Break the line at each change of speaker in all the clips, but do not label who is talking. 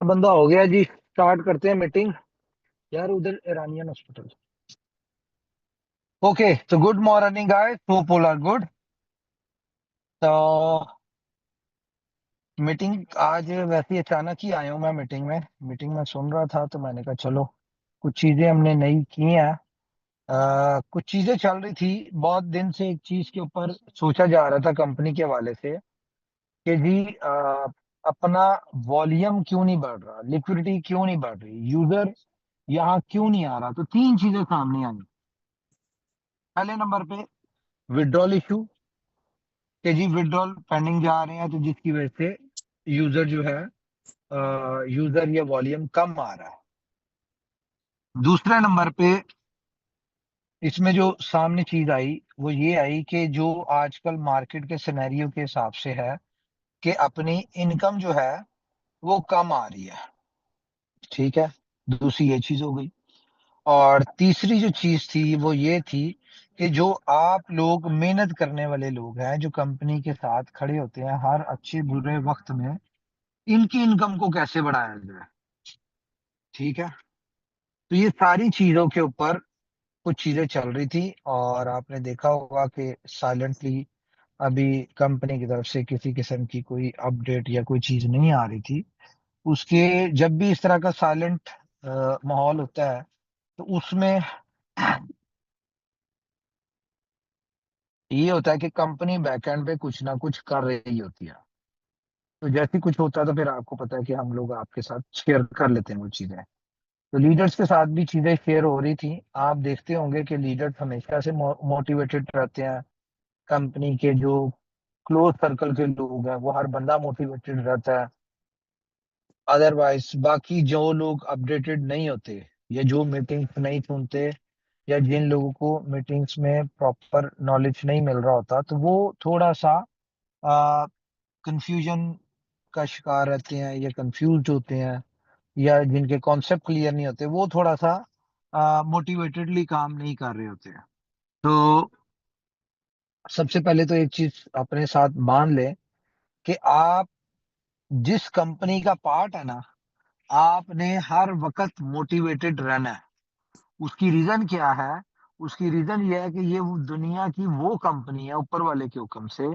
बंदा हो गया जी। स्टार्ट करते हैं मीटिंग। यार उधर ईरानियन हॉस्पिटल। ओके, तो good morning guys, hope all are good. तो मीटिंग आज वैसे ही अचानक ही आया हूँ मैं मीटिंग में सुन रहा था, तो मैंने कहा चलो कुछ चीजें हमने नई की हैं। कुछ चीजें चल रही थी बहुत दिन से, एक चीज के ऊपर सोचा जा रहा था कंपनी के हवाले से कि जी अपना वॉल्यूम क्यों नहीं बढ़ रहा, लिक्विडिटी क्यों नहीं बढ़ रही, यूजर यहाँ क्यों नहीं आ रहा। तो तीन चीजें सामने आई। पहले नंबर पे विड्रॉल इशू, कि जी विड्रॉल पेंडिंग जा रहे हैं, तो जिसकी वजह से यूजर जो है यूजर या वॉल्यूम कम आ रहा है। दूसरे नंबर पे इसमें जो सामने चीज आई वो ये आई कि जो आजकल मार्केट के सिनेरियो के हिसाब से है कि अपनी इनकम जो है वो कम आ रही है। ठीक है, दूसरी ये चीज हो गई। और तीसरी जो चीज थी वो ये थी कि जो आप लोग मेहनत करने वाले लोग हैं, जो कंपनी के साथ खड़े होते हैं हर अच्छे बुरे वक्त में, इनकी इनकम को कैसे बढ़ाया जाए। ठीक है, तो ये सारी चीजों के ऊपर कुछ चीजें चल रही थी। और आपने देखा होगा कि साइलेंटली अभी कंपनी की तरफ से किसी किस्म की कोई अपडेट या कोई चीज नहीं आ रही थी। उसके जब भी इस तरह का साइलेंट माहौल होता है, तो उसमें ये होता है कि कंपनी बैकएंड पे कुछ ना कुछ कर रही होती है। तो जैसे ही कुछ होता है तो फिर आपको पता है कि हम लोग आपके साथ शेयर कर लेते हैं वो चीजें। तो लीडर्स के साथ भी चीजें शेयर हो रही थी। आप देखते होंगे कि लीडर्स हमेशा से मोटिवेटेड रहते हैं। कंपनी के जो क्लोज सर्कल के लोग हैं वो हर बंदा मोटिवेटेड रहता है। अदरवाइज बाकी जो लोग अपडेटेड नहीं होते या जो मीटिंग्स नहीं सुनते या जिन लोगों को मीटिंग्स में प्रॉपर नॉलेज नहीं मिल रहा होता, तो वो थोड़ा सा कंफ्यूजन का शिकार रहते हैं या कंफ्यूज होते हैं, या जिनके कॉन्सेप्ट क्लियर नहीं होते वो थोड़ा सा मोटिवेटेडली काम नहीं कर रहे होते हैं। तो सबसे पहले तो एक चीज अपने साथ मान लें कि आप जिस कंपनी का पार्ट है ना, आपने हर वक्त मोटिवेटेड रहना है। उसकी रीजन क्या है? उसकी रीजन ये है कि ये वो दुनिया की वो कंपनी है ऊपर वाले के हुक्म से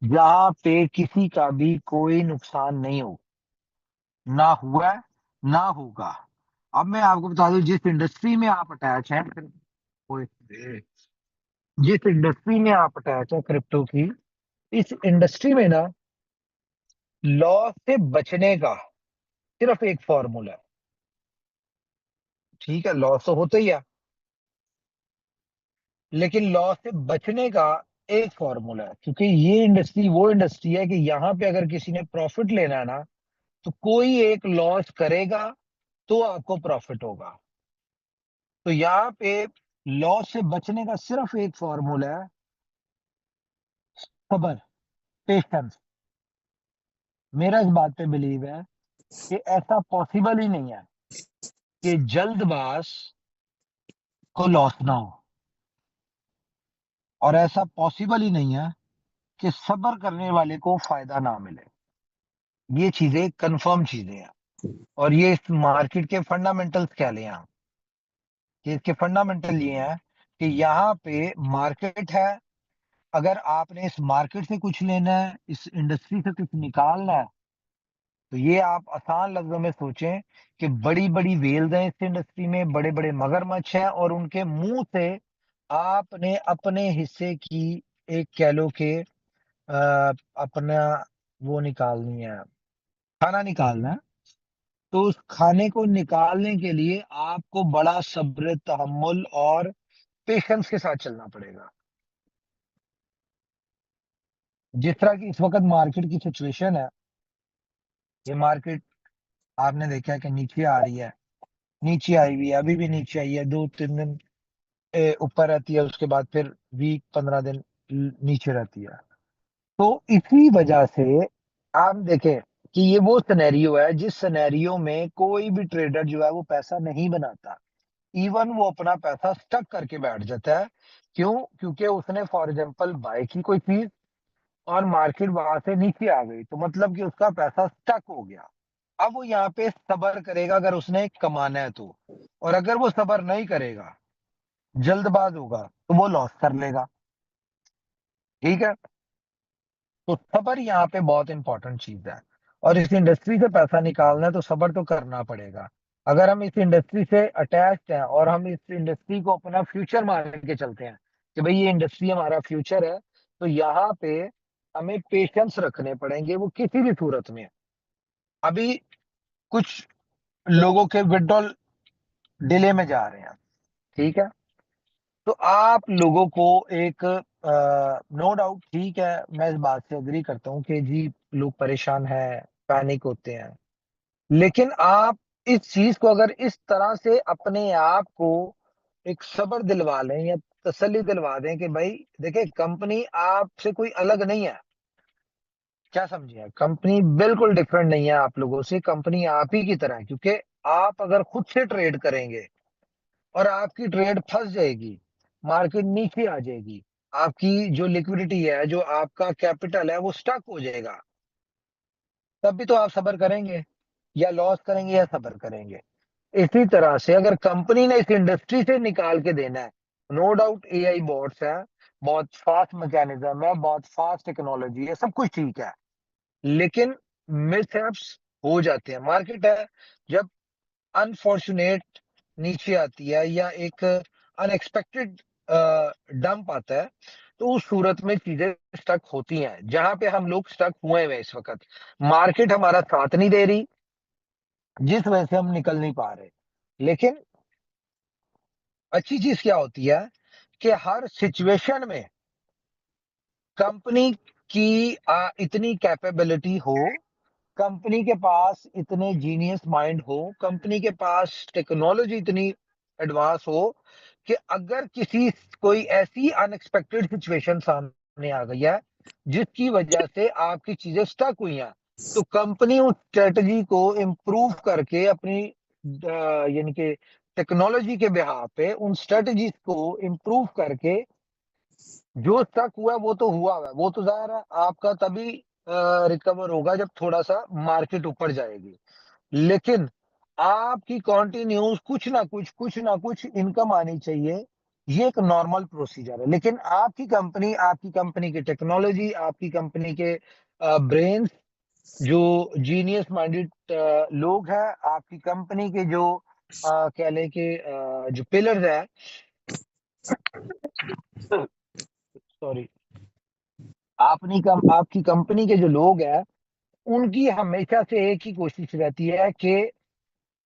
जहां पे किसी का भी कोई नुकसान नहीं हो, ना हुआ है, ना होगा। अब मैं आपको बता दूं, जिस इंडस्ट्री में आप अटैच हैं, ओए, जिस इंडस्ट्री में आप अटैच है क्रिप्टो की, इस इंडस्ट्री में ना लॉ से बचने का सिर्फ एक फॉर्मूला है। ठीक है, लॉस तो होता ही है, लेकिन लॉस से बचने का एक फॉर्मूला है। क्योंकि ये इंडस्ट्री वो इंडस्ट्री है कि यहाँ पे अगर किसी ने प्रॉफिट लेना है ना, तो कोई एक लॉस करेगा तो आपको प्रॉफिट होगा। तो यहाँ पे लॉस से बचने का सिर्फ एक फॉर्मूला है, सबर, पेशेंस। मेरा इस बात पे बिलीव है कि ऐसा पॉसिबल ही नहीं है कि जल्दबाज को लॉस ना हो, और ऐसा पॉसिबल ही नहीं है कि सबर करने वाले को फायदा ना मिले। ये चीजें कंफर्म चीजें हैं। और ये इस मार्केट के फंडामेंटल्स क्या ले हम, कि इसके फंडामेंटल ये हैं कि यहाँ पे मार्केट है। अगर आपने इस मार्केट से कुछ लेना है, इस इंडस्ट्री से कुछ निकालना है, तो ये आप आसान लफ्जों में सोचें कि बड़ी बड़ी वेल्स हैं इस इंडस्ट्री में, बड़े बड़े मगरमच्छ हैं, और उनके मुंह से आपने अपने हिस्से की एक कह लो कि अपना वो निकालनी है, खाना निकालना है। तो उस खाने को निकालने के लिए आपको बड़ा सब्र, तहम्मुल और पेशेंस के साथ चलना पड़ेगा। जिस तरह की इस वक्त मार्केट की सिचुएशन है, ये मार्केट आपने देखा है कि नीचे आ रही है, नीचे आई हुई है, अभी भी नीचे आई है, 2-3 दिन ऊपर रहती है, उसके बाद फिर वीक 15 दिन नीचे रहती है। तो इसी वजह से आप देखें कि ये वो सिनेरियो है जिस सिनेरियो में कोई भी ट्रेडर जो है वो पैसा नहीं बनाता। इवन वो अपना पैसा स्टक करके बैठ जाता है। क्यों? क्योंकि उसने फॉर एग्जांपल बाय की कोई चीज और मार्केट वहां से नीचे आ गई, तो मतलब कि उसका पैसा स्टक हो गया। अब वो यहाँ पे सब्र करेगा अगर उसने कमाना है तो, और अगर वो सब्र नहीं करेगा, जल्दबाज होगा, तो वो लॉस कर लेगा। ठीक है। तो सब्र यहाँ पे बहुत इंपॉर्टेंट चीज है, और इस इंडस्ट्री से पैसा निकालना है तो सब्र तो करना पड़ेगा। अगर हम इस इंडस्ट्री से अटैच्ड हैं और हम इस इंडस्ट्री को अपना फ्यूचर मान के चलते हैं कि भाई ये इंडस्ट्री हमारा फ्यूचर है, तो यहाँ पे हमें पेशेंस रखने पड़ेंगे, वो किसी भी सूरत में। अभी कुछ लोगों के विड्रॉल डिले में जा रहे हैं। ठीक है। तो आप लोगों को एक, नो डाउट, ठीक है, मैं इस बात से एग्री करता हूँ कि जी लोग परेशान हैं, पैनिक होते हैं, लेकिन आप इस चीज को अगर इस तरह से अपने आप को एक सब्र दिलवा लें या तसल्ली दिलवा दें कि भाई देखिए कंपनी आपसे कोई अलग नहीं है। क्या समझिए, कंपनी बिल्कुल डिफरेंट नहीं है आप लोगों से, कंपनी आप ही की तरह है, क्योंकि आप अगर खुद से ट्रेड करेंगे और आपकी ट्रेड फंस जाएगी, मार्केट नीचे आ जाएगी, आपकी जो लिक्विडिटी है, जो आपका कैपिटल है, वो स्टक हो जाएगा, तब भी तो आप सब्र करेंगे, या लॉस करेंगे या सब्र करेंगे। इसी तरह से अगर कंपनी ने इस इंडस्ट्री से निकाल के देना है, नो डाउट एआई बॉट्स है, बहुत फास्ट मैकेनिज्म है, बहुत फास्ट टेक्नोलॉजी है, सब कुछ ठीक है, लेकिन मिसहैप्स हो जाते हैं। मार्केट है, जब अनफॉर्चुनेट नीचे आती है या एक अनएक्सपेक्टेड डंप आता है, तो उस सूरत में चीजें स्टक होती हैं, जहां पे हम लोग स्टक हुए हैं इस वक्त। मार्केट हमारा साथ नहीं दे रही, जिस वजह से हम निकल नहीं पा रहे। लेकिन अच्छी चीज क्या होती है कि हर सिचुएशन में कंपनी की इतनी कैपेबिलिटी हो, कंपनी के पास इतने जीनियस माइंड हो, कंपनी के पास टेक्नोलॉजी इतनी एडवांस हो कि अगर किसी कोई ऐसी अनएक्सपेक्टेड सिचुएशन सामने आ गई है जिसकी वजह से आपकी चीजें स्टक हुई हैं, तो कंपनी उस स्ट्रेटजी को इम्प्रूव करके अपनी यानी कि टेक्नोलॉजी के बिहाफ पे उन स्ट्रेटजीज को इम्प्रूव करके, जो स्टक हुआ है वो तो हुआ है, वो तो जाहिर है आपका तभी रिकवर होगा जब थोड़ा सा मार्केट ऊपर जाएगी। लेकिन आपकी कॉन्टिन्यूस कुछ ना कुछ इनकम आनी चाहिए, ये एक नॉर्मल प्रोसीजर है। लेकिन आपकी कंपनी की टेक्नोलॉजी, आपकी कंपनी के ब्रेन्स, जो जीनियस माइंडेड लोग हैं, आपकी कंपनी के जो कह लें कि जो पिलर्स है, सॉरी, आपकी कंपनी के जो लोग हैं, उनकी हमेशा से एक ही कोशिश रहती है कि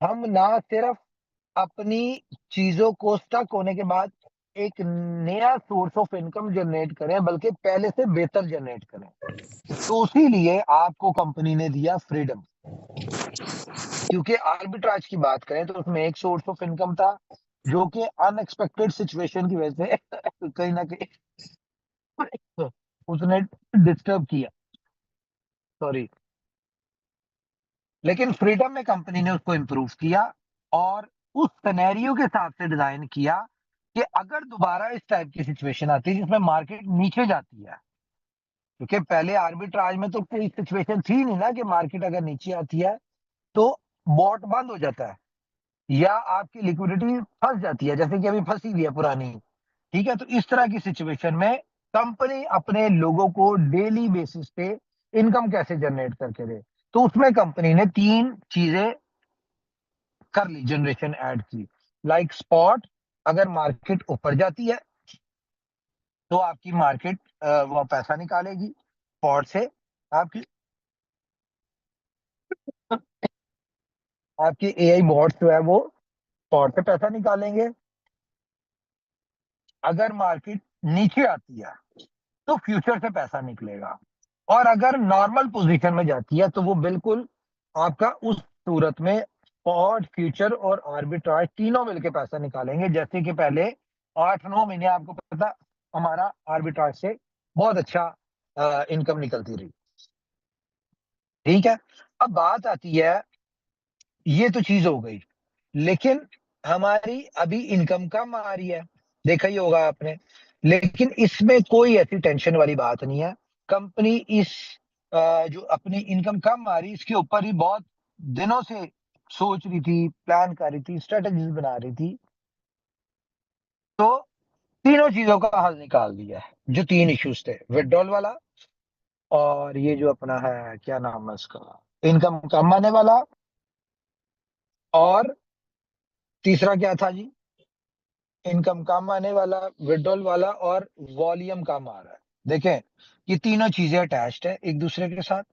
हम ना सिर्फ अपनी चीजों को स्टक होने के बाद एक नया सोर्स ऑफ इनकम जनरेट करें, बल्कि पहले से बेहतर जनरेट करें। तो उसी लिए आपको कंपनी ने दिया फ्रीडम, क्योंकि आर्बिट्राज की बात करें तो उसमें एक सोर्स ऑफ इनकम था, जो कि अनएक्सपेक्टेड सिचुएशन की वजह से कहीं ना कहीं उसने डिस्टर्ब किया, सॉरी। लेकिन फ्रीडम में कंपनी ने उसको इम्प्रूव किया, और उस सिनेरियो के हिसाब से डिजाइन किया कि अगर दोबारा इस टाइप की सिचुएशन आती है जिसमें मार्केट नीचे जाती है, क्योंकि पहले आर्बिट्राज में तो कोई सिचुएशन थी नहीं ना कि मार्केट अगर नीचे आती है तो बॉट बंद हो जाता है या आपकी लिक्विडिटी फंस जाती है, जैसे कि अभी फंसी हुई है पुरानी। ठीक है। तो इस तरह की सिचुएशन में कंपनी अपने लोगों को डेली बेसिस पे इनकम कैसे जनरेट करके दे, तो उसमें कंपनी ने तीन चीजें कर ली, जनरेशन ऐड की। लाइक स्पॉट, अगर मार्केट ऊपर जाती है तो आपकी मार्केट वो पैसा निकालेगी स्पॉट से, आपकी आपकी एआई बॉट्स जो है वो स्पॉट से पैसा निकालेंगे। अगर मार्केट नीचे आती है तो फ्यूचर से पैसा निकलेगा, और अगर नॉर्मल पोजीशन में जाती है तो वो बिल्कुल आपका उस सूरत में स्पॉट, फ्यूचर और आर्बिट्राज तीनों मिलके पैसा निकालेंगे। जैसे कि पहले 8-9 महीने आपको पता हमारा आर्बिट्राज से बहुत अच्छा इनकम निकलती रही। ठीक है। अब बात आती है, ये तो चीज हो गई, लेकिन हमारी अभी इनकम कम आ रही है, देखा ही होगा आपने। लेकिन इसमें कोई ऐसी टेंशन वाली बात नहीं है। कंपनी इस जो अपनी इनकम कम आ रही, इसके ऊपर ही बहुत दिनों से सोच रही थी, प्लान कर रही थी, स्ट्रेटजीज बना रही थी, तो तीनों चीजों का हल निकाल दिया है। जो तीन इश्यूज थे, विड्रॉल वाला, और ये जो अपना है क्या नाम है उसका, इनकम कम आने वाला, और तीसरा क्या था जी, इनकम कम आने वाला, विड्रॉल वाला, और वॉल्यूम कम आ रहा है। देखें, ये तीनों चीजें अटैच्ड है एक दूसरे के साथ।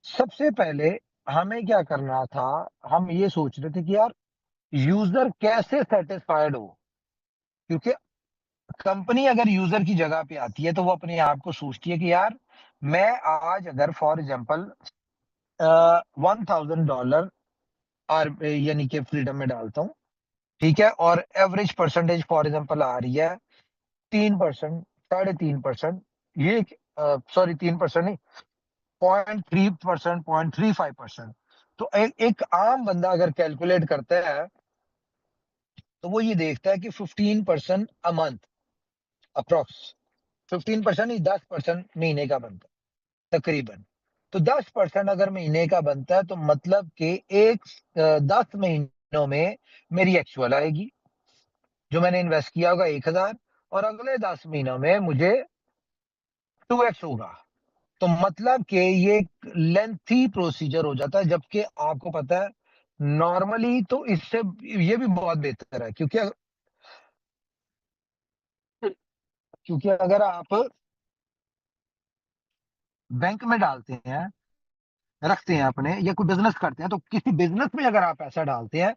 सबसे पहले हमें क्या करना था, हम ये सोच रहे थे कि यार यूजर कैसे सेटिस्फाइड हो, क्योंकि कंपनी अगर यूजर की जगह पे आती है तो वो अपने आप को सोचती है कि यार मैं आज अगर फॉर एग्जाम्पल $1,000 यानी कि फ्रीडम में डालता हूँ, ठीक है, और एवरेज परसेंटेज फॉर एग्जाम्पल आ रही है 3%, 3.5%, ये सॉरी 3% नहीं, 0.3%, 0.35%। तो एक आम बंदा अगर कैलकुलेट करता है तो वो ये देखता है कि 15% अ मंथ, अप्रोक्स 15% नहीं, 10% महीने का बनता है तकरीबन। तो 10% अगर महीने का बनता है तो मतलब कि 10 महीनों में मेरी एक्चुअल आएगी, जो मैंने इन्वेस्ट किया होगा 1,000, और अगले 10 महीनों में मुझे 2x होगा। तो मतलब कि ये एक लेंथी प्रोसीजर हो जाता है, जबकि आपको पता है नॉर्मली तो इससे ये भी बहुत बेहतर है, क्योंकि अगर आप बैंक में डालते हैं, रखते हैं अपने, या कोई बिजनेस करते हैं, तो किसी बिजनेस में अगर आप पैसा डालते हैं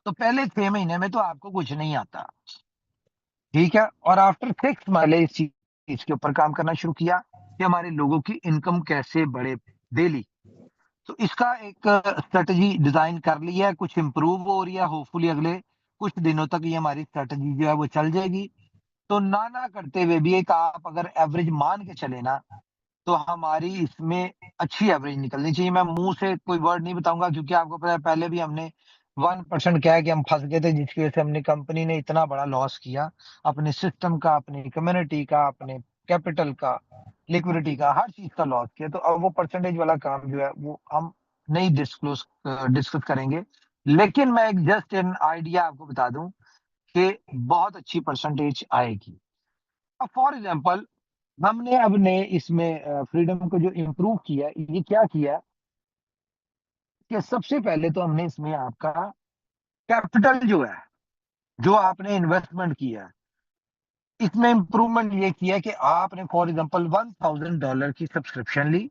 तो पहले 6 महीने में तो आपको कुछ नहीं आता, ठीक है, और आफ्टर 6 मंथ इस चीज के ऊपर काम करना शुरू किया कि हमारे लोगों की इनकम कैसे बढ़े डेली। तो इसका एक स्ट्रेटजी डिजाइन कर ली है, कुछ इंप्रूव हो रही है, होपफुली अगले कुछ दिनों तक ये हमारी स्ट्रेटजी जो है वो चल जाएगी। तो ना करते हुए भी एक आप अगर एवरेज मान के चले ना, तो हमारी इसमें अच्छी एवरेज निकलनी चाहिए। मैं मुंह से कोई वर्ड नहीं बताऊंगा, क्योंकि आपको पता है पहले भी हमने 1% कहा कि हम फंस गए थे, जिसकी वजह से हमने कंपनी ने इतना बड़ा लॉस किया, अपने सिस्टम का, अपनी कम्युनिटी का, अपने कैपिटल का, लिक्विडिटी का, हर चीज का लॉस किया। तो अब वो परसेंटेज वाला काम जो है वो हम नहीं डिस्कस करेंगे। लेकिन मैं एक जस्ट एन आइडिया आपको बता दूं कि बहुत अच्छी परसेंटेज आएगी। अब फॉर एग्जाम्पल हमने अपने इसमें फ्रीडम को जो इम्प्रूव किया, ये क्या किया कि सबसे पहले तो हमने इसमें आपका कैपिटल जो है, जो आपने इन्वेस्टमेंट किया है, इसमें इंप्रूवमेंट ये किया कि आपने फॉर एग्जांपल $1,000 की सब्सक्रिप्शन ली।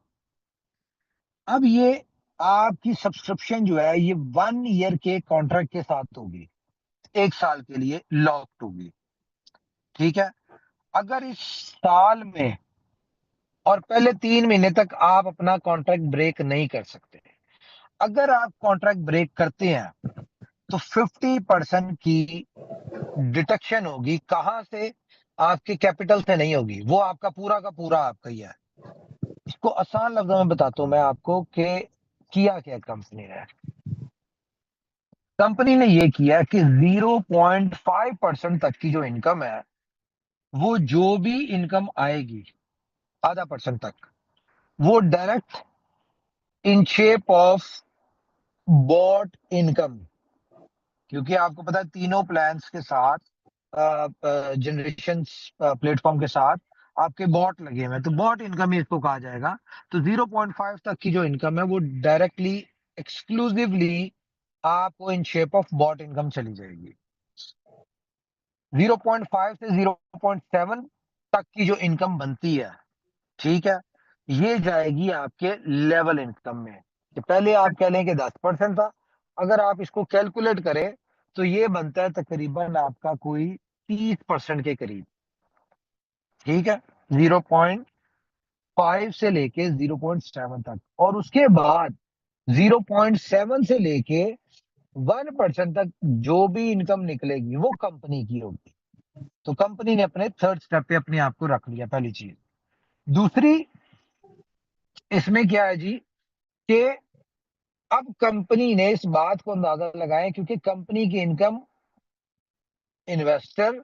अब ये आपकी सब्सक्रिप्शन जो है ये 1 ईयर के कॉन्ट्रैक्ट के साथ होगी, 1 साल के लिए लॉक्ड होगी, ठीक है। अगर इस साल में और पहले 3 महीने तक आप अपना कॉन्ट्रैक्ट ब्रेक नहीं कर सकते, अगर आप कॉन्ट्रैक्ट ब्रेक करते हैं तो 50% की डिडक्शन होगी। कहां से? आपके कैपिटल से नहीं होगी, वो आपका पूरा का पूरा आपका ही है। इसको आसान लफ्जों में बताता हूं मैं आपको कि किया क्या कंपनी ने। कंपनी ने ये किया कि 0.5% तक की जो इनकम है, वो जो भी इनकम आएगी, आधा परसेंट तक, वो direct in shape of bot income. क्योंकि आपको पता है तीनों प्लान्स के साथ, जनरेशन प्लेटफॉर्म के साथ आपके बॉट लगे हुए हैं, तो बॉट इनकम ही इसको कहा जाएगा। तो 0.5 तक की जो इनकम है वो डायरेक्टली, एक्सक्लूसिवली आपको in shape of bot income चली जाएगी। 0.5 से 0.7 तक की जो इनकम बनती है, ठीक है, ये जाएगी आपके लेवल इनकम में। तो पहले आप कह लें कि 10% था, अगर आप इसको कैलकुलेट करें तो ये बनता है तकरीबन आपका कोई 30% के करीब, ठीक है, 0.5 से लेके 0.7 तक, और उसके बाद 0.7 से लेके 1% तक जो भी इनकम निकलेगी वो कंपनी की होगी। तो कंपनी ने अपने थर्ड स्टेप पे अपने आप को रख लिया, पहली चीज। दूसरी इसमें क्या है जी, कि अब कंपनी ने इस बात को अंदाजा लगाया, क्योंकि कंपनी की इनकम इन्वेस्टर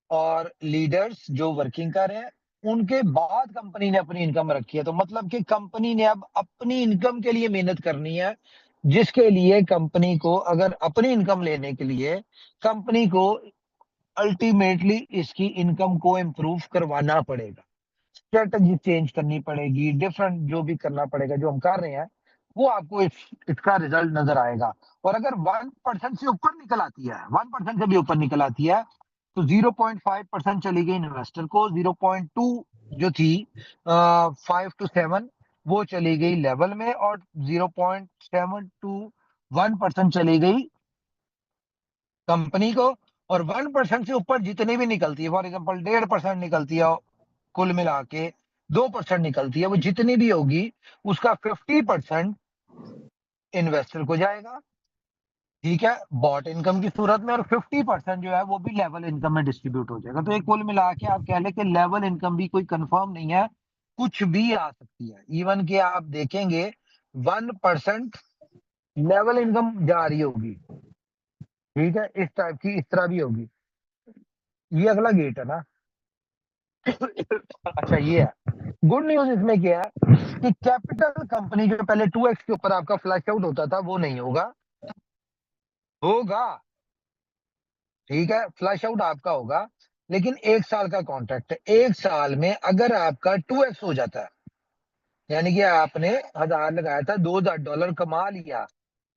और लीडर्स जो वर्किंग कर रहे हैं उनके बाद कंपनी ने अपनी इनकम रखी है। तो मतलब कि कंपनी ने अब अपनी इनकम के लिए मेहनत करनी है, जिसके लिए कंपनी को, अगर अपनी इनकम लेने के लिए कंपनी को अल्टीमेटली इसकी इनकम को इम्प्रूव करवाना पड़ेगा, स्ट्रेटजी चेंज करनी पड़ेगी, डिफरेंट जो भी करना पड़ेगा जो हम कर रहे हैं, वो आपको इसका रिजल्ट नजर आएगा। और अगर 1% से ऊपर निकल आती है, 1% से भी ऊपर निकल आती है, तो 0.5% चली गई इन्वेस्टर को, 0.2 जो थी 5 to 7 वो चली गई लेवल में, और 0.7 to 1% चली गई कंपनी को। और 1% से ऊपर जितनी भी निकलती है, फॉर एग्जाम्पल 1.5% निकलती है, कुल मिला के 2% निकलती है, वो जितनी भी होगी उसका 50% इन्वेस्टर को जाएगा, ठीक है, बॉट इनकम की सूरत में, और 50% जो है वो भी लेवल इनकम में डिस्ट्रीब्यूट हो जाएगा। तो एक कुल मिला के आप कह लें कि लेवल इनकम भी कोई कंफर्म नहीं है, कुछ भी आ सकती है। इवन के आप देखेंगे 1% लेवल इनकम जा रही होगी, ठीक है, इस टाइप की, इस तरह भी होगी। ये अगला गेट है ना। अच्छा, ये है गुड न्यूज। इसमें क्या है कि कैपिटल कंपनी जो पहले 2x के ऊपर आपका फ्लैश आउट होता था, वो नहीं होगा, होगा, ठीक है, फ्लैश आउट आपका होगा, लेकिन 1 साल का कॉन्ट्रैक्ट है। 1 साल में अगर आपका 2x हो जाता है, यानी कि आपने 1000 लगाया था, $2000 कमा लिया,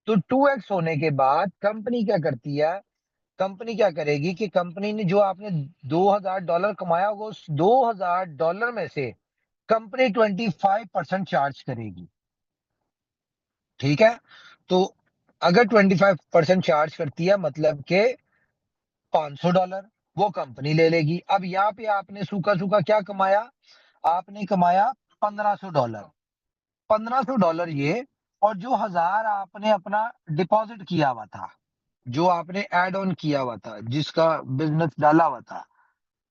तो 2x होने के बाद कंपनी क्या करती है, कंपनी क्या करेगी कि कंपनी ने जो आपने $2000 कमाया होगा, उस $2000 में से कंपनी 25% चार्ज करेगी, ठीक है। तो अगर 25% चार्ज करती है, मतलब के $500 वो कंपनी ले लेगी। अब यहाँ पे आपने सूखा सूखा क्या कमाया, आपने कमाया $1500, $1500 ये, और जो 1000 आपने अपना डिपॉजिट किया हुआ था, जो आपने एड ऑन किया हुआ था, जिसका बिजनेस डाला हुआ था,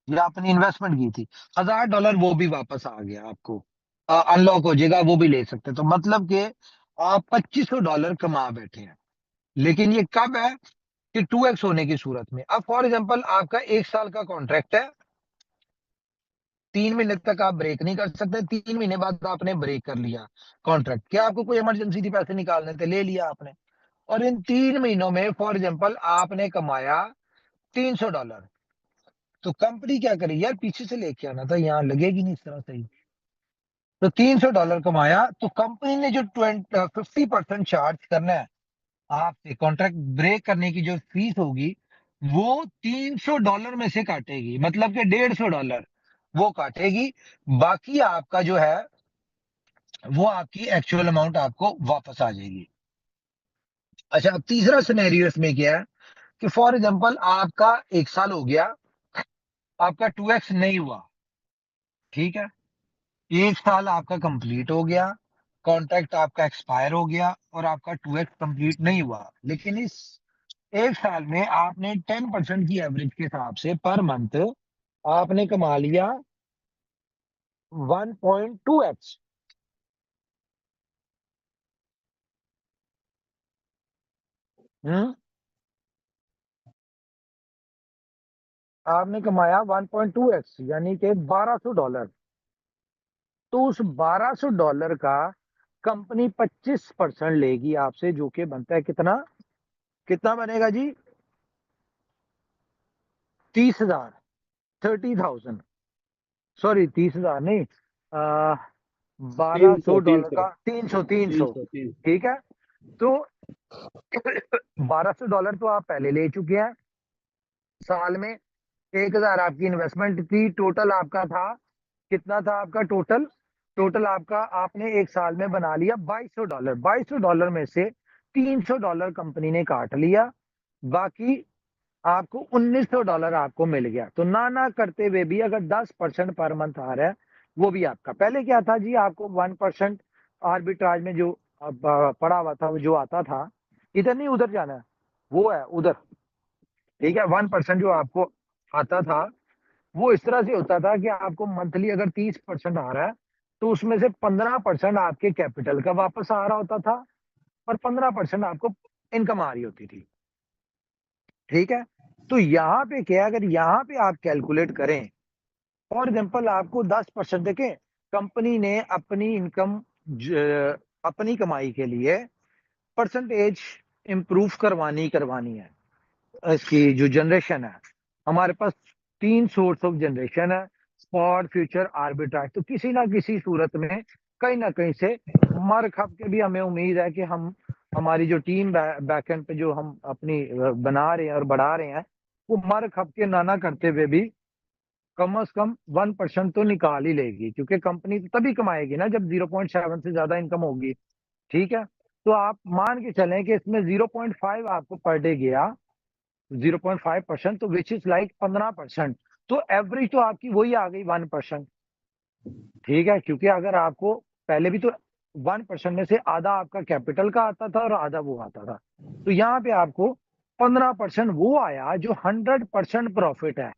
या आपने इन्वेस्टमेंट की थी, $1000 वो भी वापस आ गया आपको, अनलॉक हो जाएगा, वो भी ले सकते हैं। तो मतलब कि आप $2500 कमा बैठे हैं। लेकिन ये कब है कि 2x होने की सूरत में। अब फॉर एग्जांपल आपका 1 साल का कॉन्ट्रैक्ट है, 3 महीने तक आप ब्रेक नहीं कर सकते, 3 महीने बाद आपने ब्रेक कर लिया कॉन्ट्रैक्ट, क्या आपको कोई इमरजेंसी थी, पैसे निकालने थे, ले लिया आपने, और इन 3 महीनों में फॉर एग्जांपल आपने कमाया $300, तो कंपनी क्या करेगी, यार पीछे से लेके आना था, यहाँ लगेगी नहीं इस तरह से ही। तो $300 कमाया, तो कंपनी ने जो 50% चार्ज करना है आपसे, कॉन्ट्रैक्ट ब्रेक करने की जो फीस होगी, वो $300 में से काटेगी, मतलब कि $150 वो काटेगी। बाकी आपका जो है वो आपकी एक्चुअल अमाउंट आपको वापस आ जाएगी। अच्छा, अब तीसरा सिनेरियो इसमें क्या है कि फॉर एग्जांपल आपका 1 साल हो गया, आपका 2x नहीं हुआ, ठीक है, 1 साल आपका कंप्लीट हो गया, कॉन्ट्रैक्ट आपका एक्सपायर हो गया, और आपका 2x कंप्लीट नहीं हुआ, लेकिन इस 1 साल में आपने 10% की एवरेज के हिसाब से पर मंथ आपने कमा लिया 1.2x। हम्म, आपने कमाया 1.2x, यानी कि $1200। तो उस $1200 का कंपनी 25% लेगी आपसे, जो कि बनता है कितना, कितना बनेगा जी, 30,000, 30,000, सॉरी 30,000 नहीं, आ, बारह
तीन
सौ
सौ तीन
डॉलर
सौ
का 300, तीन
तीन
सौ
सौ तीन
ठीक है। तो $1200 तो आप पहले ले चुके हैं साल में, 1,000 आपकी इन्वेस्टमेंट थी, टोटल आपका था, कितना था आपका टोटल, टोटल आपका आपने 1 साल में बना लिया $2200। $2200 में से $300 कंपनी ने काट लिया, बाकी आपको $1900 आपको मिल गया। तो ना करते हुए भी अगर 10% पर मंथ आ रहा है, वो भी आपका। पहले क्या था जी, आपको 1% आर्बिट्राज में जो पड़ा हुआ था, वो जो आता था, इधर नहीं उधर जाना है, वो है उधर, ठीक है। 1% जो आपको आता था, वो इस तरह से होता था कि आपको मंथली अगर 30% आ रहा है, तो उसमें से 15% आपके कैपिटल का वापस आ रहा होता था, और 15% आपको इनकम आ रही होती थी, ठीक है। तो यहाँ पे क्या है, अगर यहाँ पे आप कैलकुलेट करें फॉर एग्जाम्पल आपको 10% देखें, कंपनी ने अपनी इनकम अपनी कमाई के लिए परसेंटेज इंप्रूव करवानी है। इसकी जो जनरेशन है, हमारे पास 3 सोर्स ऑफ जनरेशन है, स्पॉट, फ्यूचर, आर्बिट्राज। तो किसी ना किसी सूरत में कहीं ना कहीं से मर खप के भी हमें उम्मीद है कि हम हमारी जो टीम बैकएंड पे जो हम अपनी बना रहे हैं और बढ़ा रहे हैं, वो मर खप के ना करते हुए भी कम से कम 1% तो निकाल ही लेगी, क्योंकि कंपनी तो तभी कमाएगी ना जब 0.7 से ज्यादा इनकम होगी। ठीक है, तो आप मान के चलें कि इसमें 0.5 आपको पर डे गया, 0.5%, तो विच इज लाइक 15%। तो एवरेज तो आपकी वही आ गई 1%। ठीक है, क्योंकि अगर आपको पहले भी तो 1% में से आधा आपका कैपिटल का आता था और आधा वो आता था, तो यहाँ पे आपको 15% वो आया जो 100% प्रॉफिट है।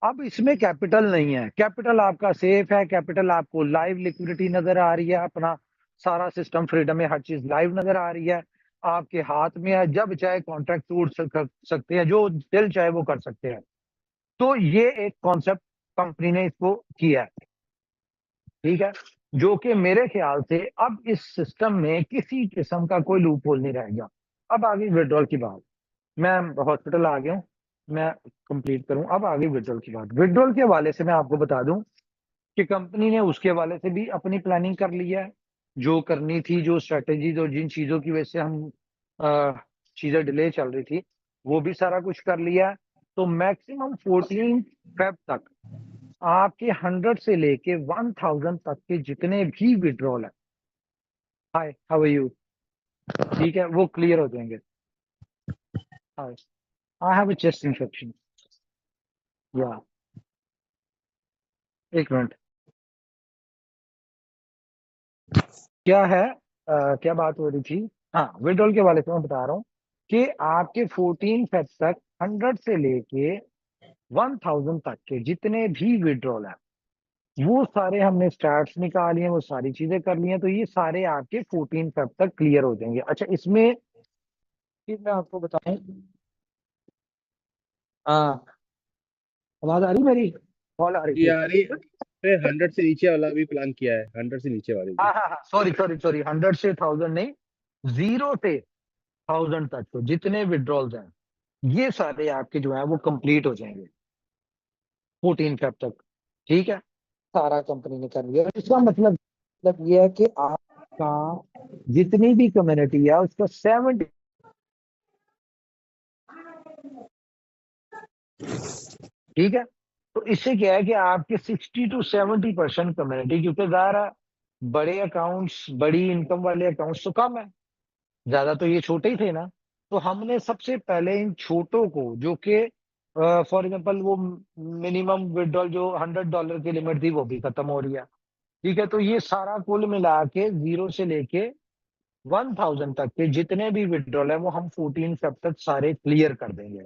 अब इसमें कैपिटल नहीं है, कैपिटल आपका सेफ है, कैपिटल आपको लाइव लिक्विडिटी नजर आ रही है, अपना सारा सिस्टम फ्रीडम में हर चीज लाइव नजर आ रही है, आपके हाथ में है, जब चाहे कॉन्ट्रैक्ट तोड़ सकते हैं, जो दिल चाहे वो कर सकते हैं। तो ये एक कॉन्सेप्ट कंपनी ने इसको किया है। ठीक है, जो कि मेरे ख्याल से अब इस सिस्टम में किसी किस्म का कोई लूप होल नहीं रह गया। अब आगे विड्रॉल की बात, मैं हॉस्पिटल आ गया हूँ, मैं कंप्लीट करूं, अब आगे विड्रॉल की बात। विड्रॉल के हवाले से मैं आपको बता दूं कि कंपनी ने उसके हवाले से भी अपनी प्लानिंग कर ली है, जो करनी थी, जो स्ट्रेटेजीज और जिन चीजों की वजह से हम चीजें डिले चल रही थी, वो भी सारा कुछ कर लिया है। तो मैक्सिमम 14 फेब तक आपके 100 से लेके 1000 तक के जितने भी विड्रॉल है, हाय हाउ आर यू, ठीक है, वो क्लियर हो जाएंगे। Hi, I have a chest infection, या एक मिनट, क्या है, क्या बात हो रही थी। हाँ, विड्रॉल के वाले से मैं बता रहा हूँ कि आपके 14 फेब तक 100 से लेके 1000 तक के जितने भी विड्रॉल है, वो सारे हमने स्टार्ट निकाली हैं, वो सारी चीजें कर ली हैं, तो ये सारे आपके 14 फेब तक क्लियर हो जाएंगे। अच्छा, इसमें फिर मैं आपको बताऊं, हाँ, आवाज आ रही मेरी, कॉल आ रही
ये
थी।
आ रही है। फिर 100 से नीचे वाला भी प्लान किया है, 100 से नीचे वाले भी।
हाँ हाँ हाँ, सॉरी सॉरी सॉरी, 100 से 1000 नहीं, 0 से 1000 तक के जितने विड्रॉल्स हैं, ये सारे आपके जो है वो कंप्लीट हो जाएंगे 14 फेब तक। ठीक है, सारा कंपनी ने कर लिया। इसका मतलब ये है कि आपका जितनी भी कम्युनिटी है उसका 70, ठीक है, तो इससे क्या है कि आपके 60 to 70% कम्युनिटी, क्योंकि ज़्यादा बड़े अकाउंट्स, बड़ी इनकम वाले अकाउंट्स तो कम है, ज्यादा तो ये छोटे ही थे ना। तो हमने सबसे पहले इन छोटों को, जो कि फॉर एग्जांपल वो मिनिमम विड्रॉल जो $100 की लिमिट थी, वो भी खत्म हो रही है। ठीक है, तो ये सारा कुल मिला के 0 से लेके 1000 तक के जितने भी विड्रॉल है वो हम 14 फेब तक सारे क्लियर कर देंगे।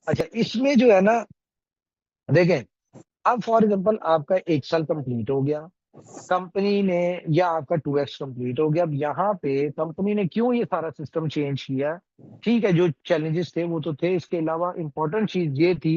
अच्छा, इसमें जो है ना, देखें, अब फॉर एग्जांपल आपका 1 साल कंप्लीट हो गया, कंपनी ने, या आपका 2x कंप्लीट हो गया। अब यहाँ पे कंपनी ने क्यों ये सारा सिस्टम चेंज किया, ठीक है, जो चैलेंजेस थे वो तो थे, इसके अलावा इंपॉर्टेंट चीज ये थी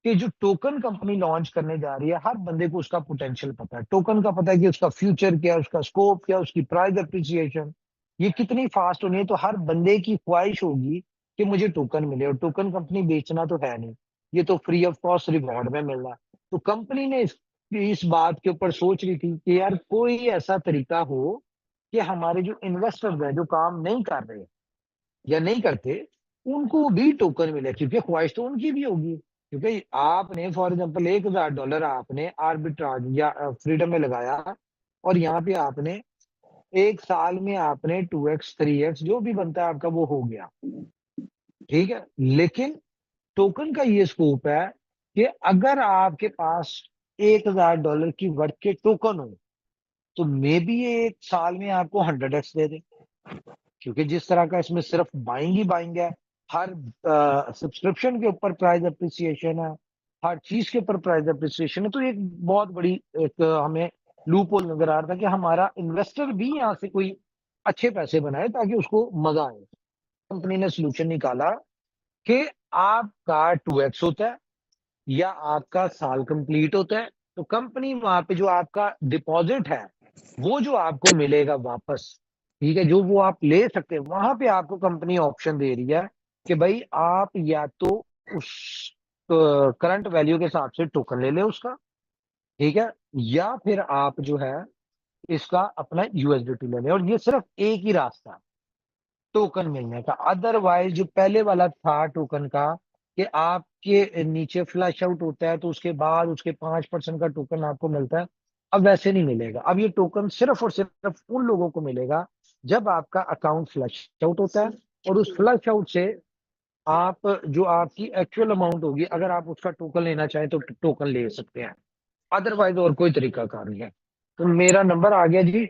कि जो टोकन कंपनी लॉन्च करने जा रही है, हर बंदे को उसका पोटेंशियल पता है, टोकन का पता है कि उसका फ्यूचर क्या है, उसका स्कोप क्या है, उसकी प्राइस अप्रिसिएशन ये कितनी फास्ट होनी है। तो हर बंदे की ख्वाहिश होगी कि मुझे टोकन मिले, और टोकन कंपनी बेचना तो है नहीं, ये तो फ्री ऑफ कॉस्ट रिवॉर्ड में मिल रहा है। तो कंपनी ने इस बात के ऊपर सोच रही थी कि यार कोई ऐसा तरीका हो कि हमारे जो इन्वेस्टर्स हैं, जो काम नहीं कर रहे या नहीं करते, उनको भी टोकन मिले, क्योंकि ख्वाहिश तो उनकी भी होगी। क्योंकि आपने फॉर एग्जांपल $1000 आपने आर्बिट्राज या फ्रीडम में लगाया, और यहाँ पे आपने 1 साल में आपने 2x 3x जो भी बनता है आपका वो हो गया। ठीक है, लेकिन टोकन का ये स्कोप है कि अगर आपके पास $1000 की वर्थ के टोकन हो, तो मे बी ये 1 साल में आपको 100x दे दे, क्योंकि जिस तरह का इसमें सिर्फ बाइंग ही बाइंग है, हर सब्सक्रिप्शन के ऊपर प्राइस अप्रिसिएशन है, हर चीज के ऊपर प्राइस अप्रिसिएशन है। तो एक बहुत बड़ी एक हमें लूप होल नजर आ रहा था कि हमारा इन्वेस्टर भी यहाँ से कोई अच्छे पैसे बनाए ताकि उसको मजा आए। कंपनी ने सोल्यूशन निकाला कि आपका 2x होता है या आपका साल कंप्लीट होता है, तो कंपनी वहां पे जो आपका डिपॉजिट है वो जो आपको मिलेगा वापस, ठीक है, जो वो आप ले सकते हैं, वहां पे आपको कंपनी ऑप्शन दे रही है कि भाई आप या तो उस करंट वैल्यू के हिसाब से टोकन ले ले उसका, ठीक है, या फिर आप जो है इसका अपना यूएसडीटी ले लें। और ये सिर्फ एक ही रास्ता है टोकन मिलने का। अदरवाइज जो पहले वाला था टोकन का, कि आपके नीचे फ्लैश आउट होता है तो उसके बाद उसके 5% का टोकन आपको मिलता है, अब वैसे नहीं मिलेगा। अब ये टोकन सिर्फ और सिर्फ उन लोगों को मिलेगा जब आपका अकाउंट फ्लैश आउट होता है, और उस फ्लैश आउट से आप जो आपकी एक्चुअल अमाउंट होगी, अगर आप उसका टोकन लेना चाहें तो टोकन ले सकते हैं। अदरवाइज और कोई तरीका कार नहीं है। तो मेरा नंबर आ गया जी।